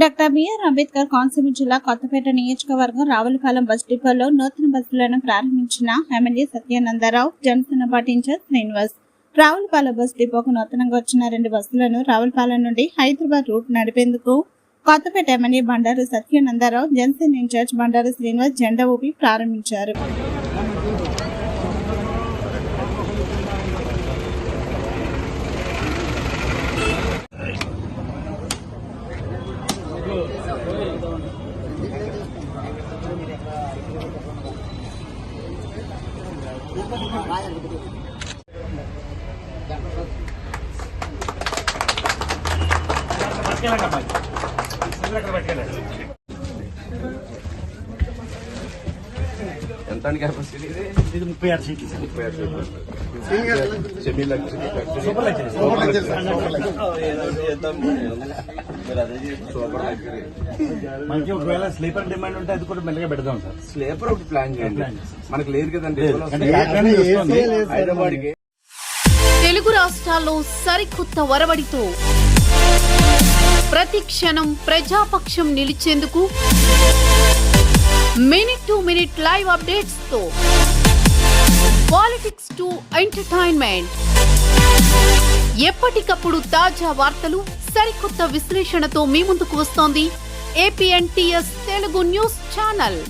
Doctor BR Ambedkar Konaseema జిల్లా కొత్తపేట నియోజకవర్గం Ravulapalem bus డిపోలో నూతన బస్సులను ప్రారంభించిన MLA Satyanandarao, Janasena party incharge Srinivas. Ravulapalem bus డిపోకు నూతనంగా వచ్చిన 2 బస్సులను రావులపాలెం నుండి హైదరాబాద్ రూట్ నడిపేందుకు కొత్తపేట ఎమ్మెల్యే బండారు సత్యానందరావు, జనసేన ఇన్ఛార్జ్ బండారు శ్రీనివాస్ జెండా ఊపి ప్రారంభించారు. ఎంత కెపాసిటీ ఇది? 36 సీట్లు. 36 సెమీ లగ్జరీ సూపర్ లగ్జరీ మనకి ఒకవేళ స్లీపర్ డిమాండ్ ఉంటే అది కూడా మెల్లగా పెడదాం సార్. స్లీపర్ ఒకటి ప్లాన్ చేయండి. మనకు లేదు కదండి హైదరాబాద్కి. తెలుగు రాష్ట్రాల్లో సరికొత్త వరవడితో ప్రతి క్షణం ప్రజాపక్షం నిలిచేందుకు minute to minute live updates తో పాలిటిక్స్ టు ఎంటర్టైన్మెంట్, ఎప్పటికప్పుడు తాజా వార్తలు, సరికొత్త విశ్లేషణతో మీ ముందుకు వస్తోంది APNTS తెలుగు న్యూస్ ఛానల్.